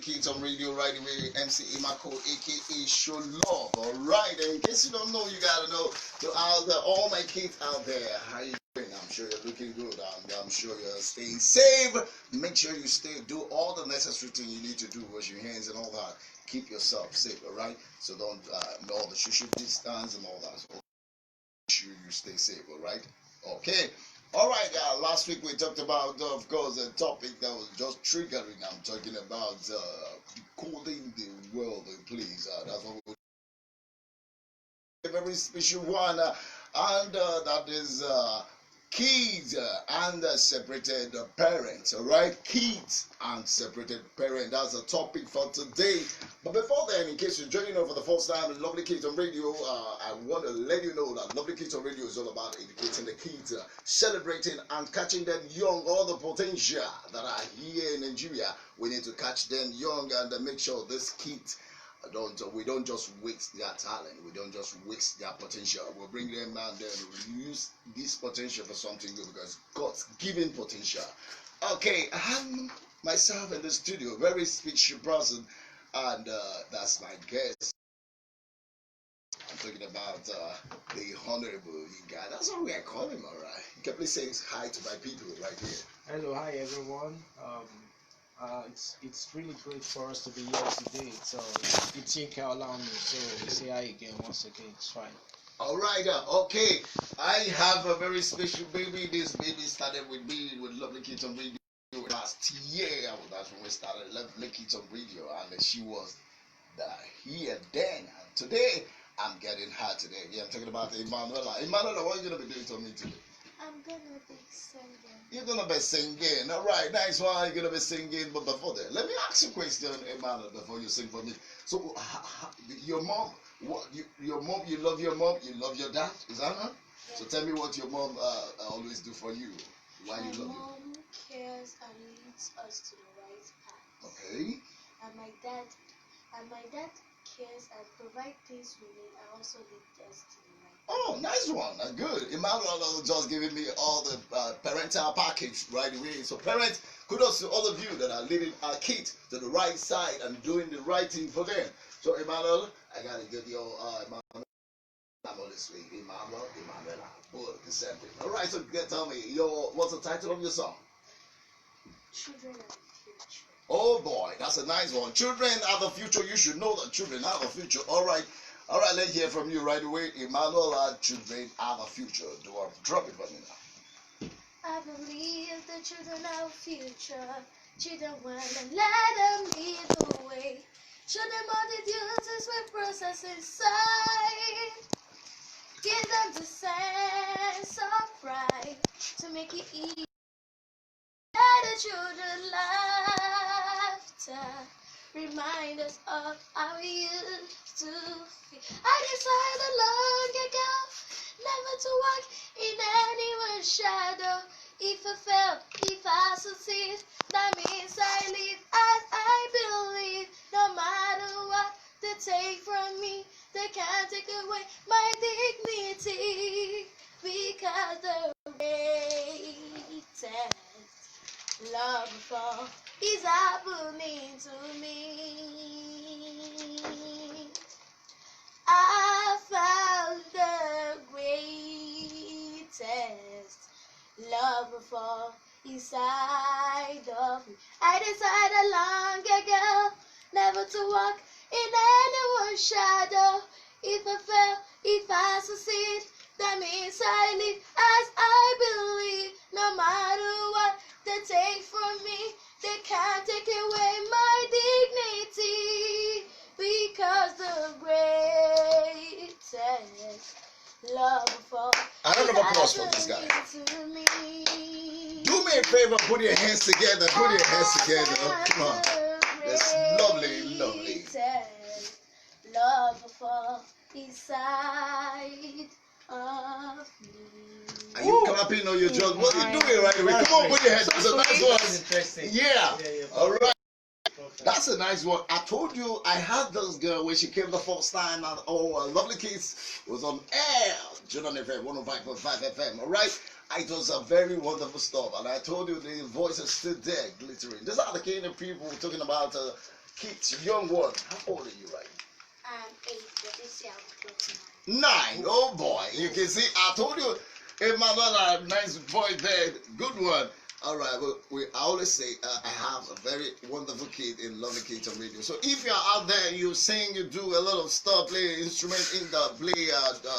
kids on radio right away. MC EMMACO, aka Show Love. Alright, and in case you don't know, you gotta know. To all my kids out there, how you doing? I'm sure you're looking good. I'm sure you're staying safe. Make sure you do all the necessary thing you need to do. Wash your hands and all that. Keep yourself safe, alright? So don't all the social distance and all that. So make sure you stay safe, alright? Okay. All right, last week we talked about, of course, a topic that was just triggering. I'm talking about decoding the world, please. That's what we're a very special one, and that is kids and separated parents. All right, kids and separated parents. That's the topic for today. But before then, in case you're joining us for the first time, Lovely Kids on Radio, I want to let you know that Lovely Kids on Radio is all about educating the kids, celebrating and catching them young. All the potential that are here in Nigeria, we need to catch them young and make sure these kids we don't just waste their talent, we don't just waste their potential. We'll bring them and then use this potential for something good, because God's given potential. Okay, I'm myself in the studio, very special person, and that's my guest. I'm talking about the Honorable Yinka. That's what we are calling him, alright. You can please say hi to my people right here. Hello, hi everyone. It's really great for us to be here today. So it's Yinka Olawunmi. So we say hi again once again. It's fine. All right, okay. I have a very special baby. This baby started with me with Lovely Kids on Radio last year. That's when we started Lovely Kids on Radio, and she was here then. And today, I'm getting her today. Yeah, I'm talking about Emanuela. Emanuela, what are you gonna be doing to me today? I'm gonna be singing. You're gonna be singing. All right, nice one. You're gonna be singing. But before that, let me ask you a question, Emmanuel, before you sing for me. So, your mom, your mom, you love your mom, you love your dad. Is that her? Yeah. So tell me what your mom always do for you. Why you love My mom cares and leads us to the right path. Okay. And my dad cares and provides things we need and also leads us to the right path. Oh, nice one. Good. Emmanuel just giving me all the parental package right away. So parents, kudos to all of you that are leading our kids to the right side and doing the right thing for them. So Emmanuel, I gotta get your Emmanuel this week. Emmanuela, both the same thing. All right. So tell me, what's the title of your song? Children are the future. Oh boy, that's a nice one. Children are the future. You should know that children are the future. All right, let's hear from you right away. Emmanuel, children are the future. Drop it for me now. I believe the children are the future. Children want to let them lead the way. Show them all the duties we process inside. Give them the sense of pride to make it easy. Let the children laughter remind us of how we used to feel. I decided long ago never to walk in anyone's shadow. If I fell, if I succeed, that means I live as I believe. No matter what they take from me, they can't take away my dignity, because the greatest love for is happening to me. I found the greatest love for inside of me. I decided long ago never to walk in anyone's shadow. If I fail, if I succeed, that means I live as I believe. No matter what they take from me, they can't take away my dignity, because the greatest love for I don't have applause for this guy. Do me a favor, put your hands together. Put your hands together. Come on. That's lovely, lovely. Love for inside of me. Are you clapping or you're just what are you doing right away? Come on, put your hands. That's a nice one. Interesting. Yeah. All right. That's a nice one. I told you I had this girl when she came the first time, and Lovely Kids was on air, Jordan FM 105.5 FM. All right. It was a very wonderful stuff, and I told you the voice is still there, glittering. These are the kind of people we're talking about. Kit, young one. How old are you right? I'm 8, but this year I'm close 9. Oh boy, you can see. I told you, hey, my brother, nice boy there, good one. All right, well, I always say I have a very wonderful kid in Lovely Kids on Radio. So if you're out there, you sing, you do a lot of stuff, play instrument in the play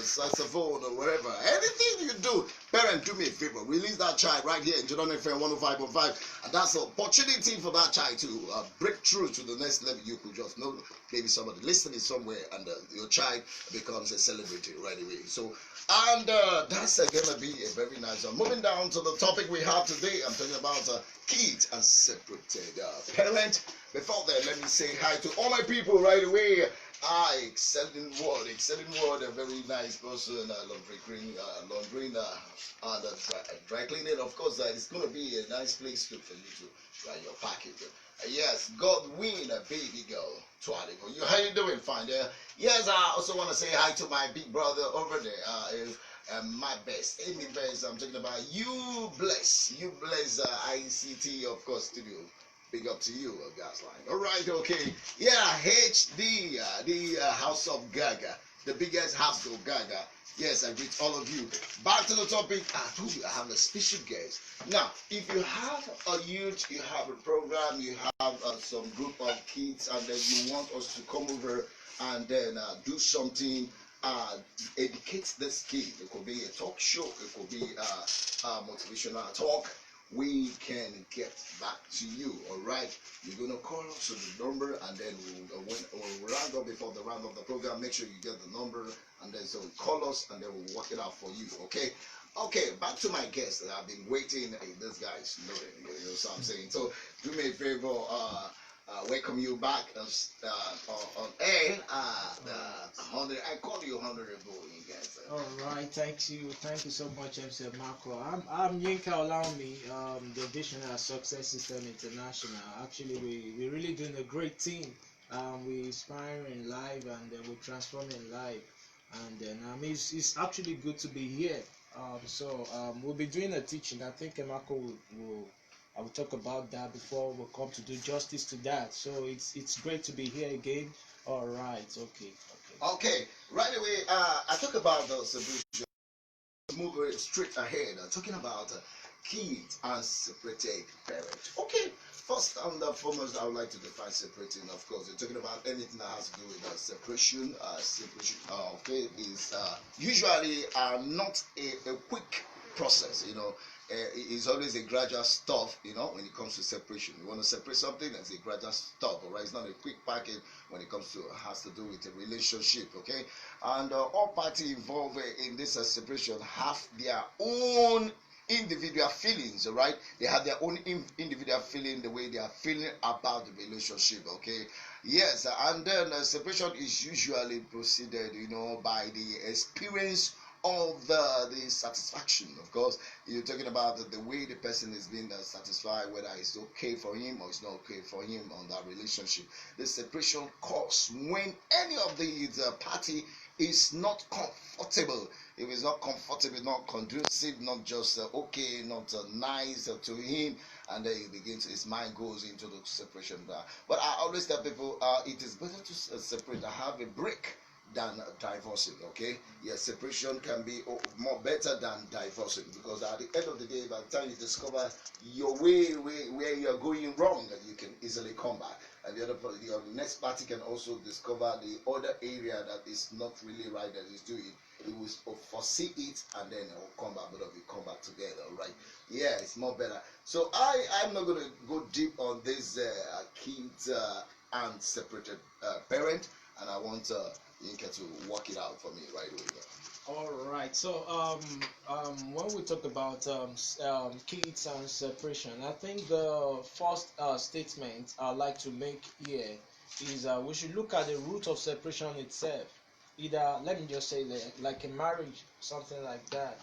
saxophone or whatever, anything you do, parent, do me a favor, release that child right here in Jordan FM 105.5, and that's an opportunity for that child to break through to the next level. You could just know maybe somebody listening somewhere, and your child becomes a celebrity right away. So. And that's gonna be a very nice one. Moving down to the topic we have today, I'm talking about kids and separated parent. Before that, let me say hi to all my people right away. Excelling word, a very nice person, laundry, and dry cleaning. Of course, it's gonna be a nice place for you to try your package. Yes, Godwin, baby girl, Twaligo. How you doing? Fine there. Yes, I also want to say hi to my big brother over there. My best, Amy Best. I'm talking about you. Bless ICT, of course, studio. Big up to you, Gasline. All right, okay. Yeah, HD, the House of Gaga, the biggest house of Gaga. Yes, I greet all of you. Back to the topic. I told you I have a special guest. Now, if you have a youth, you have a program, you have some group of kids, and then you want us to come over and then do something, educate this kid. It could be a talk show, it could be a motivational talk. We can get back to you, all right? You're going to call us to the number, and then we'll round up before the round of the program. Make sure you get the number, and then so call us, and then we'll work it out for you, okay? Okay, back to my guest. I've been waiting. Hey, this guy's loading, you know what I'm saying? So do me a favor, welcome you back on air. I call you honorable, you guys. All right, thank you so much, MC EMMACO. I'm Yinka Olawunmi, the Visioneer Success System International. Actually, we're really doing a great team. We inspire in life, and then we transform in life, and then it's actually good to be here. We'll be doing a teaching. I think EMMACO I will talk about that before we come to do justice to that. So it's great to be here again. All right, okay. Okay, right away. I talk about the solution. Move straight ahead. Talking about kids and separated parents. Okay, first and foremost, I would like to define separating. Of course, you're talking about anything that has to do with separation. Separation, okay, is usually not a quick process. You know, it's always a gradual stuff. You know, when it comes to separation, you want to separate something, it's a gradual stuff. Alright, it's not a quick package when it comes to has to do with a relationship. Okay, and all parties involved in this separation have their own individual feelings, right? They have their own individual feeling, the way they are feeling about the relationship. Okay, yes, and then separation is usually proceeded, you know, by the experience of the satisfaction. Of course, you're talking about the way the person is being satisfied, whether it's okay for him or it's not okay for him on that relationship. The separation comes when any of the party is not comfortable. If it's not comfortable, not conducive, not just okay, not nice to him, and then his mind goes into the separation. But I always tell people, it is better to separate, have a break than divorcing. Okay, yes, separation can be more better than divorcing, because at the end of the day, by the time you discover your way where you're going wrong, you can easily come back, and the next party can also discover the other area that is not really right that is doing. It will foresee it, and then it will come back. Both of you come back together, right? Yeah, it's more better. So I'm not going to go deep on this kids and separated parent, and I want Yinka to work it out for me right away. All right. So when we talk about kids and separation, I think the first statement I'd like to make here is we should look at the root of separation itself. Either, let me just say, like a marriage, something like that.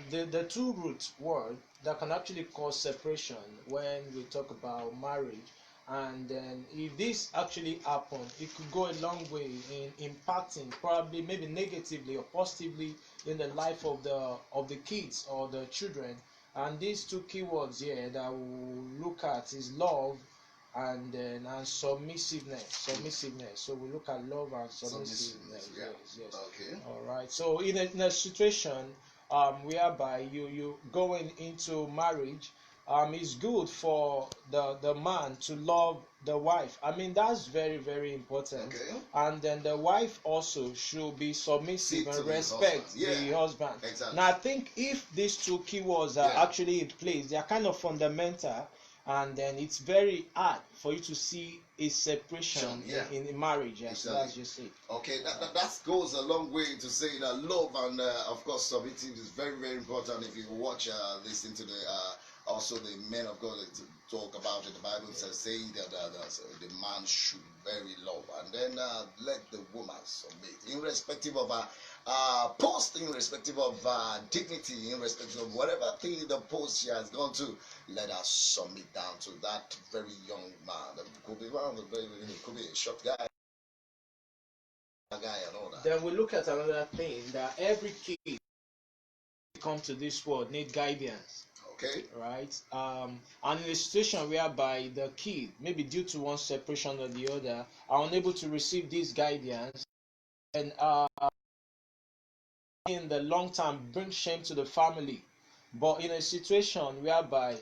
The two root word that can actually cause separation when we talk about marriage, and then if this actually happened, it could go a long way in impacting, probably maybe negatively or positively, in the life of the kids or the children. And these two keywords here that we'll look at is love and then submissiveness. So we look at love and submissiveness. Yeah. Yes. Okay. All right. So in a situation whereby you going into marriage, it's good for the man to love the wife. I mean, that's very, very important. Okay. And then the wife also should be submissive and respect the husband. Exactly. Now I think if these two keywords are actually in place, they are kind of fundamental, and then it's very hard for you to see a separation in marriage. Yes, exactly. That's just it. Okay, that goes a long way to say that love and of course submitting is very, very important. If you watch, listen to the also the men of God to talk about it, the Bible says saying that the man should very love, and then let the woman submit, irrespective of post, irrespective of dignity, irrespective of whatever thing the post she has gone to, let her submit down to that very young man. It could be one, it could be a short guy and all that. Then we look at another thing, that every kid come to this world need guidance. Okay. Right. And in a situation whereby the kid, maybe due to one separation or the other, are unable to receive this guidance, and in the long term bring shame to the family. But in a situation whereby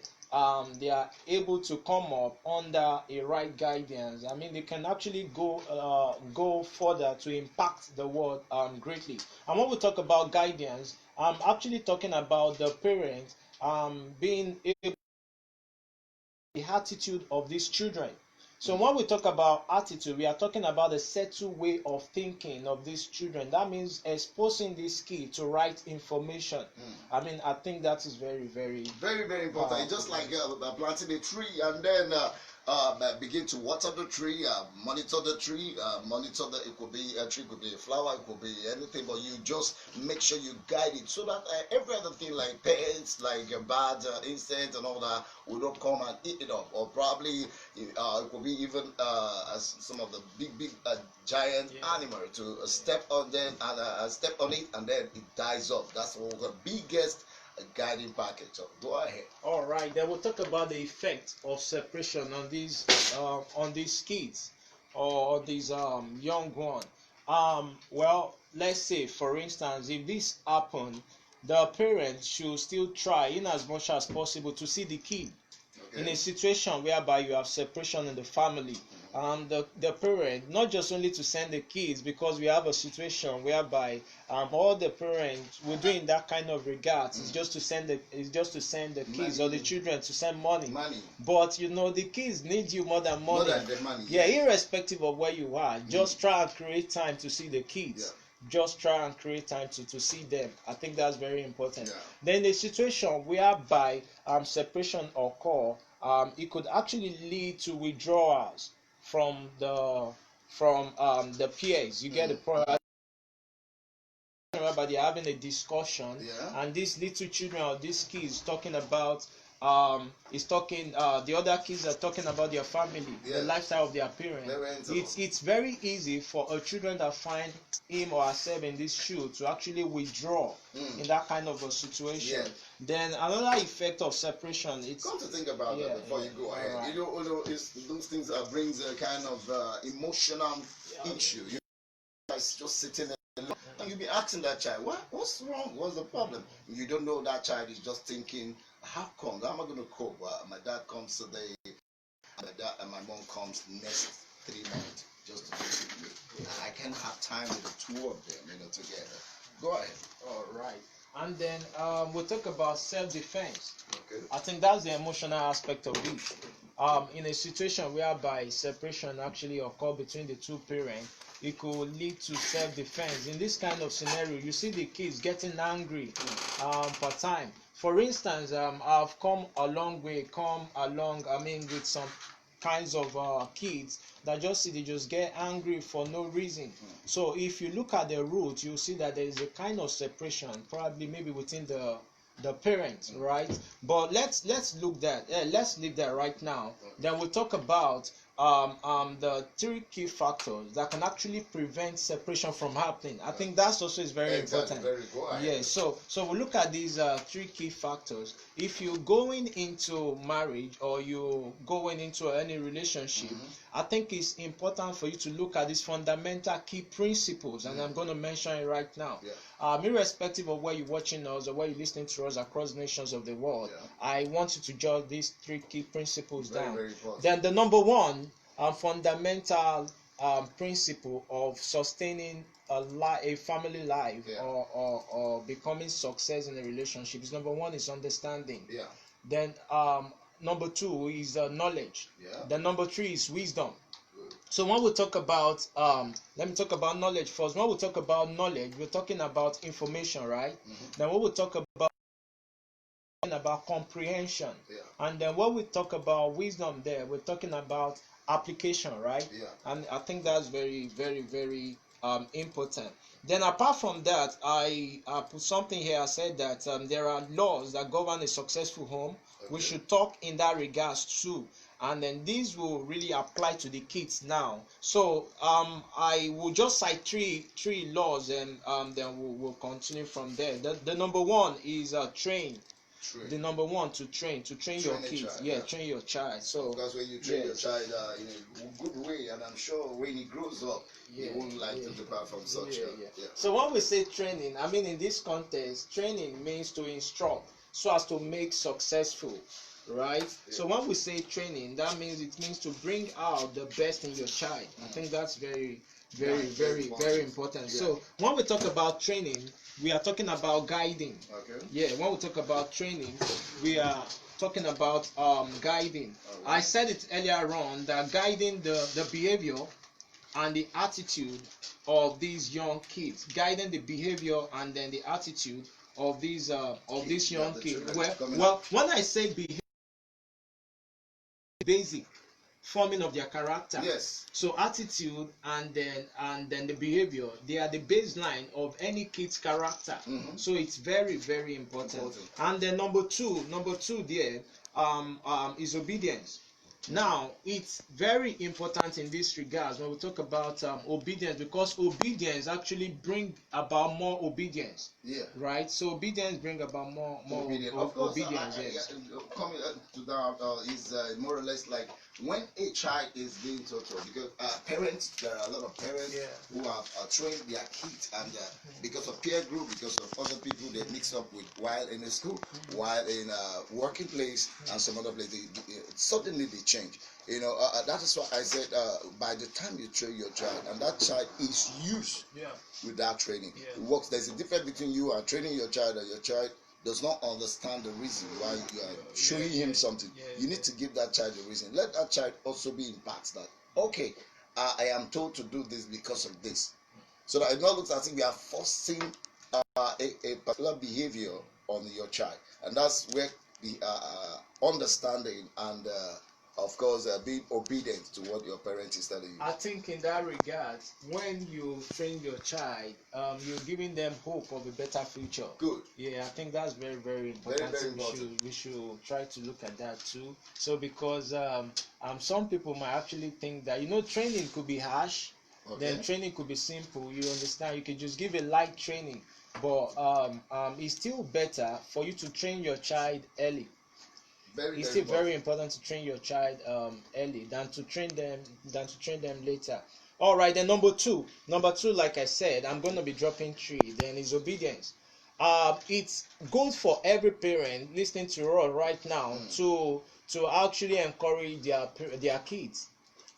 they are able to come up under a right guidance, I mean, they can actually go further to impact the world greatly. And when we talk about guidance, I'm actually talking about the parent being able the attitude of these children. So when we talk about attitude, we are talking about the settled way of thinking of these children. That means exposing this kid to right information. I mean, I think that is very, very, very, very important. It's just like planting a tree and then begin to water the tree, monitor the tree, it could be a tree, could be a flower, it could be anything, but you just make sure you guide it so that every other thing like pests, like bad insects and all that will not come and eat it up, or probably it could be even some of the big giant animal to step on them and step on it and then it dies off. That's one of the biggest guiding package. So go ahead. All right, then we'll talk about the effect of separation on these kids or these young ones. Well, let's say for instance, if this happen, the parents should still try in as much as possible to see the kid. In a situation whereby you have separation in the family, the parent, not just only to send the kids, because we have a situation whereby all the parents will do in that kind of regards is just to send the kids or the children to send money. But you know, the kids need you more than money. More than the money. Yeah, irrespective of where you are, just try and create time to see the kids. Just try and create time to see them. I think that's very important. Then the situation whereby separation occur, it could actually lead to withdrawals from the peers. You get the point. Whereby they're having a discussion, and these little children or these kids talking about the other kids are talking about their family, the lifestyle of their parents. It's very easy for a children that find him or herself in this shoe to actually withdraw in that kind of a situation. Then another effect of separation, it's come to think about that before you go ahead. Right. You know, it's those things that brings a kind of emotional issue. You guys just sitting there and you be asking that child, what's wrong? What's the problem? You don't know that child is just thinking, how come? How am I going to cope? My dad comes today, and my mom comes next 3 months just to visit me. I can't have time with the two of them, together. Go ahead. All right. And then we'll talk about self-defense. Okay. I think that's the emotional aspect of it. In a situation whereby separation actually occur between the two parents, it could lead to self-defense. In this kind of scenario, you see the kids getting angry per time. For instance, I've come a long way, with some kinds of kids that they just get angry for no reason. So if you look at the root, you see that there is a kind of separation, probably maybe within the parents, right? But let's leave that right now. Then we'll talk about the three key factors that can actually prevent separation from happening. I think that's also is very exactly, important. very good. Yeah, so we look at these three key factors. If you're going into marriage or you're going into any relationship, I think it's important for you to look at these fundamental key principles, and I'm going to mention it right now. Irrespective of where you're watching us or where you're listening to us across nations of the world, I want you to jot these three key principles down. Very important. Then the number one fundamental principle of sustaining a family life or becoming success in a relationship is number one is understanding. Then number two is knowledge. Then number three is wisdom. So when we talk about let me talk about knowledge first. When we talk about knowledge, we're talking about information, right? Then when we talk about comprehension, and then when we talk about wisdom, there we're talking about application, right? And I think that's very, very, very important. Then apart from that, I put something here. I said that there are laws that govern a successful home. We should talk in that regards too, and then these will really apply to the kids now. So I will just cite three laws, and then we'll continue from there. The number one is train. The number one, to train your kids. Train your child. So because when you train your child in a good way, and I'm sure when he grows up, he won't like to depart from such. So when we say training, I mean in this context, training means to instruct so as to make successful, right? So when we say training, that means it means to bring out the best in your child. I think that's very, very, very, very important. So when we talk about training, we are talking about guiding. When we talk about training, we are talking about guiding. I said it earlier on that guiding the behavior and the attitude of these young kids, guiding the behavior and then the attitude of these young kids. Well, when I say behavior, basic forming of their character. So attitude and then the behavior, they are the baseline of any kid's character. So it's very, very important. And then number two there is obedience. Now it's very important in this regards when we talk about obedience, because obedience actually bring about more obedience. Right. So obedience bring about more obedience. Of course, coming to that is more or less like when a child is being taught, because parents, there are a lot of parents who have trained their kids, and because of peer group, because of other people they mix up with while in the school, while in a working place, and some other place, suddenly they change. That is why I said by the time you train your child, and that child is used with that training, it works. There's a difference between you and training your child, and your child does not understand the reason why you are showing him something. You need to give that child a reason. Let that child also be impacted that, okay, I am told to do this because of this. So that it not looks as if we are forcing a particular behavior on your child. And that's where the understanding and of course being obedient to what your parent is telling you. I think in that regard, when you train your child, you're giving them hope of a better future. Good. I think that's very, very important. Very, very important. We should try to look at that too. So because some people might actually think that training could be harsh, then training could be simple. You understand? You can just give a light training, but it's still better for you to train your child early. It's still very important to train your child early than to train them later. All right, then number two, like I said, I'm going to be dropping three. Then is obedience. It's good for every parent listening to us right now to actually encourage their kids.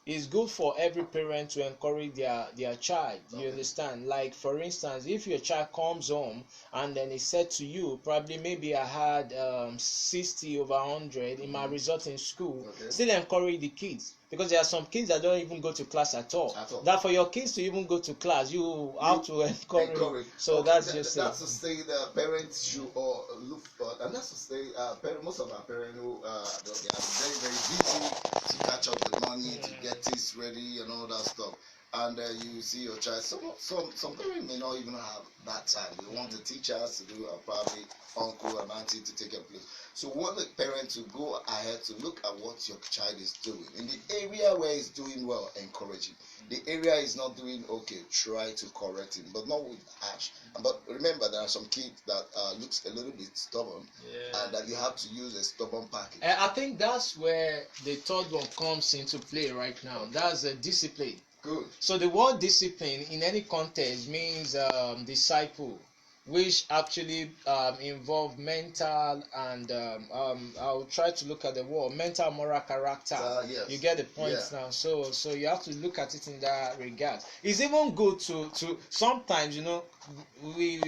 It's good for every parent to encourage their child. You understand? Like for instance, if your child comes home and then he said to you, probably maybe I had 60 over 100 in my result in school. Still encourage the kids, because there are some kids that don't even go to class at all. That for your kids to even go to class, you have to encourage. So that's just that's to say the parents should look for, and that's to say most of our parents who they are very, very busy to catch up with money, to get things ready and all that stuff. And you see your child. Some parents may not even have that time. They want the teachers to do, probably uncle and auntie to take a place. So want the parent to go ahead to look at what your child is doing. In the area where he's doing well, encourage him. The area is not doing okay, try to correct him, but not with harsh. But remember, there are some kids that looks a little bit stubborn, and that you have to use a stubborn package. I think that's where the third one comes into play right now. That's a discipline. Good. So the word discipline in any context means disciple, which actually involve mental and I'll try to look at the word mental, moral character. Yes. You get the point now. So you have to look at it in that regard. It's even good to sometimes we